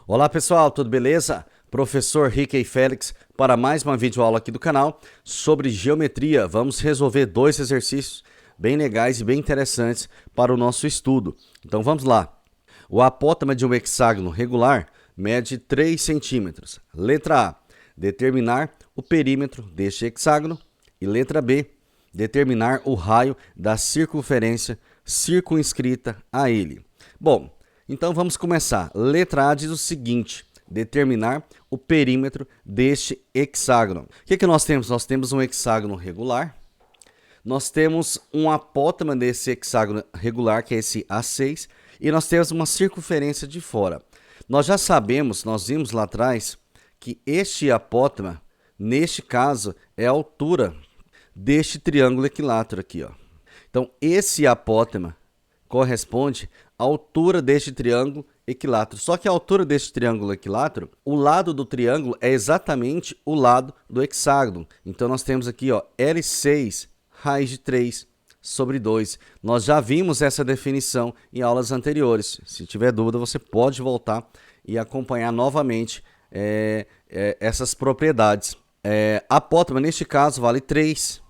Olá pessoal, tudo beleza? Professor Rickey Félix para mais uma videoaula aqui do canal sobre geometria. Vamos resolver dois exercícios bem legais e bem interessantes para o nosso estudo. Então vamos lá. O apótema de um hexágono regular mede 3 centímetros. Letra A, determinar o perímetro deste hexágono. E letra B, determinar o raio da circunferência circunscrita a ele. Bom, então vamos começar. Letra A diz o seguinte: determinar o perímetro deste hexágono. O que nós temos? Nós temos um hexágono regular. Nós temos um apótema desse hexágono regular, que é esse A6, e nós temos uma circunferência de fora. Nós já sabemos, nós vimos lá atrás, que este apótema, neste caso, é a altura deste triângulo equilátero aqui, ó. Então, esse apótema corresponde à altura deste triângulo equilátero. Só que a altura deste triângulo equilátero, o lado do triângulo é exatamente o lado do hexágono. Então, nós temos aqui, ó, L6 raiz de 3 sobre 2. Nós já vimos essa definição em aulas anteriores. Se tiver dúvida, você pode voltar e acompanhar novamente essas propriedades. Apótema, neste caso, vale 3.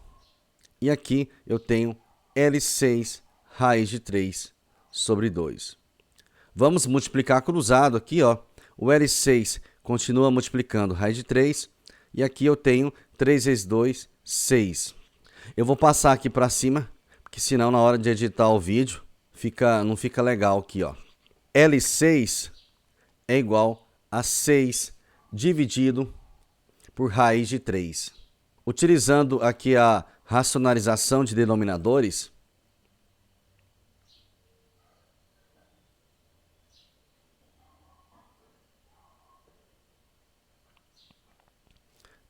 E aqui eu tenho L6 raiz de 3 sobre 2. Vamos multiplicar cruzado aqui, ó. O L6 continua multiplicando raiz de 3. E aqui eu tenho 3 vezes 2, 6. Eu vou passar aqui para cima, porque senão na hora de editar o vídeo não fica legal aqui, ó. L6 é igual a 6 dividido por raiz de 3. Utilizando aqui a racionalização de denominadores,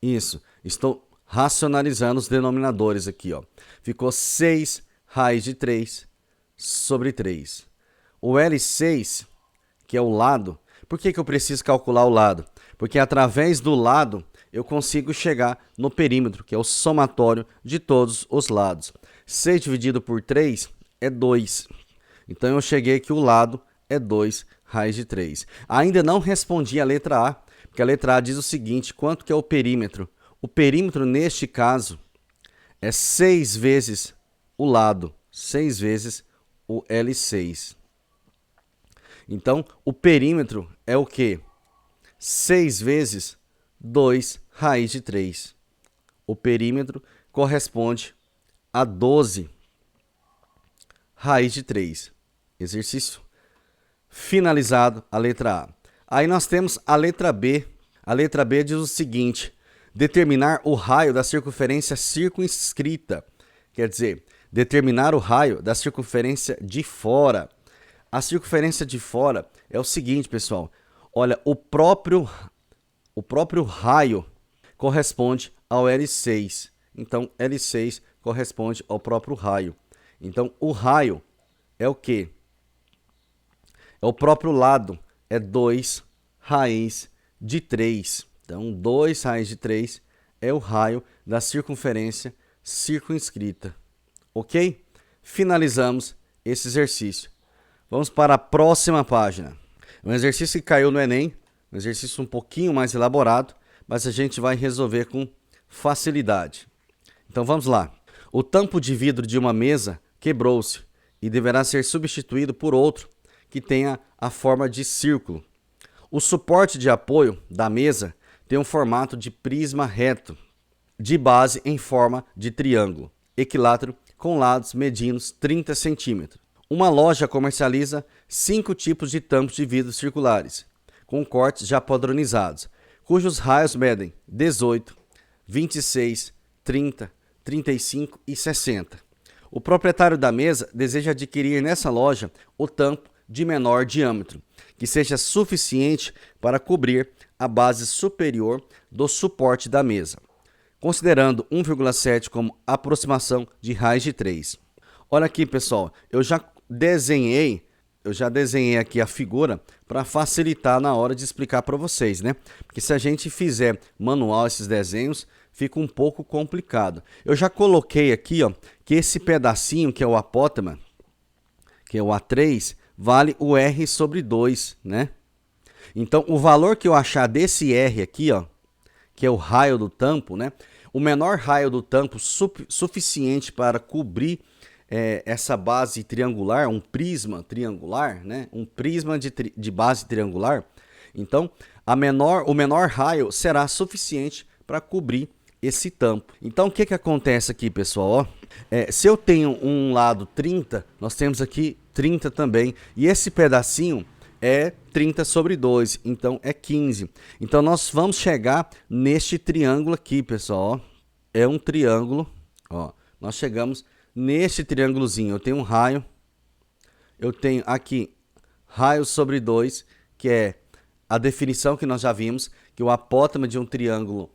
isso, estou racionalizando os denominadores aqui, ó. Ficou 6 raiz de 3 sobre 3. O L6, que é o lado, por que eu preciso calcular o lado? Porque através do lado eu consigo chegar no perímetro, que é o somatório de todos os lados. 6 dividido por 3 é 2. Então eu cheguei que o lado é 2 raiz de 3. Ainda não respondi a letra A, porque a letra A diz o seguinte: quanto que é o perímetro? O perímetro, neste caso, é 6 vezes o lado, 6 vezes o L6. Então, o perímetro é o quê? 6 vezes 2 raiz de 3. O perímetro corresponde a 12 raiz de 3. Exercício finalizado, a letra A. Aí nós temos a letra B. A letra B diz o seguinte: determinar o raio da circunferência circunscrita. Quer dizer, determinar o raio da circunferência de fora. A circunferência de fora é o seguinte, pessoal. Olha, o próprio raio corresponde ao L6. Então, L6 corresponde ao próprio raio. Então, o raio é o quê? É o próprio lado. É 2 raiz de 3. Então, 2 raiz de 3 é o raio da circunferência circunscrita. Ok? Finalizamos esse exercício. Vamos para a próxima página. Um exercício que caiu no Enem, um exercício um pouquinho mais elaborado, mas a gente vai resolver com facilidade. Então vamos lá. O tampo de vidro de uma mesa quebrou-se e deverá ser substituído por outro que tenha a forma de círculo. O suporte de apoio da mesa tem um formato de prisma reto, de base em forma de triângulo, equilátero com lados medindo 30 centímetros. Uma loja comercializa 5 tipos de tampos de vidro circulares, com cortes já padronizados, cujos raios medem 18, 26, 30, 35 e 60. O proprietário da mesa deseja adquirir nessa loja o tampo de menor diâmetro, que seja suficiente para cobrir a base superior do suporte da mesa, considerando 1,7 como aproximação de raiz de 3. Olha aqui, pessoal, eu já desenhei aqui a figura para facilitar na hora de explicar para vocês, né? Porque se a gente fizer manual esses desenhos, fica um pouco complicado. Eu já coloquei aqui, ó, que esse pedacinho que é o apótema, que é o A3, vale o R sobre 2, né? Então, o valor que eu achar desse R aqui, ó, que é o raio do tampo, né? O menor raio do tampo suficiente para cobrir essa base triangular, um prisma triangular, né? Um prisma de base triangular. Então, o menor raio será suficiente para cobrir esse tampo. Então, o que acontece aqui, pessoal? Ó, se eu tenho um lado 30, nós temos aqui 30 também. E esse pedacinho é 30 sobre 2, então é 15. Então, nós vamos chegar neste triângulo aqui, pessoal. Ó. É um triângulo. Ó. Nós chegamos neste triângulozinho. Eu tenho um raio. Eu tenho aqui raio sobre 2, que é a definição que nós já vimos, que o apótema de um triângulo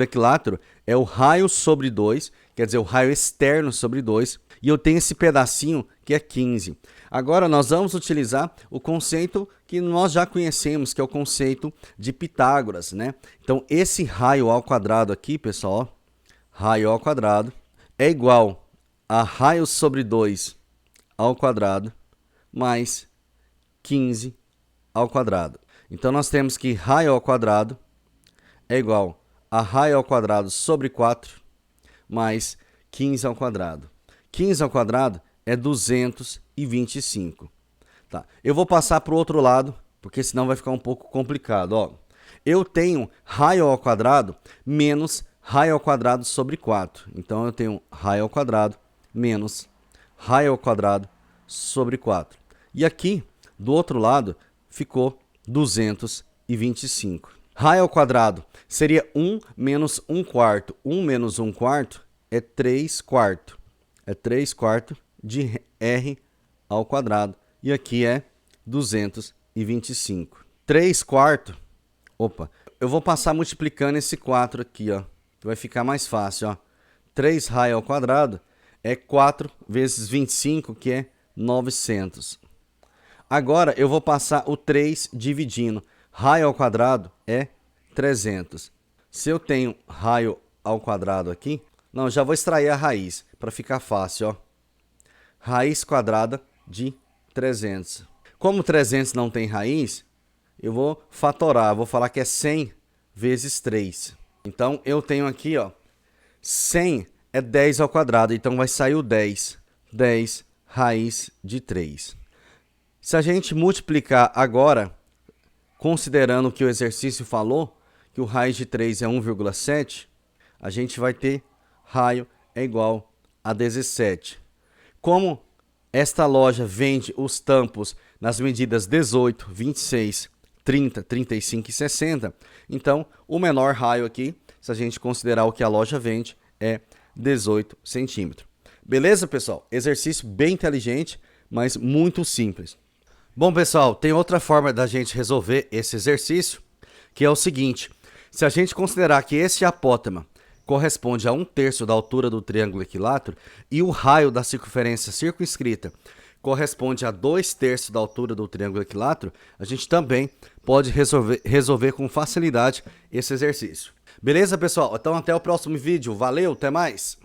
equilátero é o raio sobre 2, quer dizer, o raio externo sobre 2, e eu tenho esse pedacinho que é 15. Agora nós vamos utilizar o conceito que nós já conhecemos, que é o conceito de Pitágoras, né? Então, esse raio ao quadrado aqui, pessoal, ó, raio ao quadrado é igual a raio sobre 2 ao quadrado mais 15 ao quadrado. Então, nós temos que raio ao quadrado é igual a raio ao quadrado sobre 4 mais 15 ao quadrado. 15 ao quadrado é 225. Tá. Eu vou passar para o outro lado, porque senão vai ficar um pouco complicado. Ó, eu tenho raio ao quadrado menos raio ao quadrado sobre 4. Então, eu tenho raio ao quadrado menos raio ao quadrado sobre 4. E aqui, do outro lado, ficou 225. Raio ao quadrado seria 1 menos 1 quarto. 1 menos 1 quarto é 3 quartos. É 3 quartos de R ao quadrado. E aqui é 225. 3 quartos. Opa, eu vou passar multiplicando esse 4 aqui, ó. Vai ficar mais fácil, ó. 3 raio ao quadrado é 4 vezes 25, que é 900. Agora eu vou passar o 3 dividindo. Raio ao quadrado é 300. Se eu tenho raio ao quadrado aqui, não, já vou extrair a raiz para ficar fácil, ó. Raiz quadrada de 300. Como 300 não tem raiz, eu vou fatorar, vou falar que é 100 vezes 3. Então eu tenho aqui, ó, 100 é 10 ao quadrado, então vai sair o 10. 10 raiz de 3. Se a gente multiplicar agora, considerando que o exercício falou que o raiz de 3 é 1,7, a gente vai ter raio é igual a 17. Como esta loja vende os tampos nas medidas 18, 26, 30, 35 e 60, então o menor raio aqui, se a gente considerar o que a loja vende, é 18 centímetros. Beleza, pessoal? Exercício bem inteligente, mas muito simples. Bom, pessoal, tem outra forma da gente resolver esse exercício, que é o seguinte. Se a gente considerar que esse apótema corresponde a 1/3 da altura do triângulo equilátero e o raio da circunferência circunscrita corresponde a 2/3 da altura do triângulo equilátero, a gente também pode resolver com facilidade esse exercício. Beleza, pessoal? Então até o próximo vídeo. Valeu, até mais!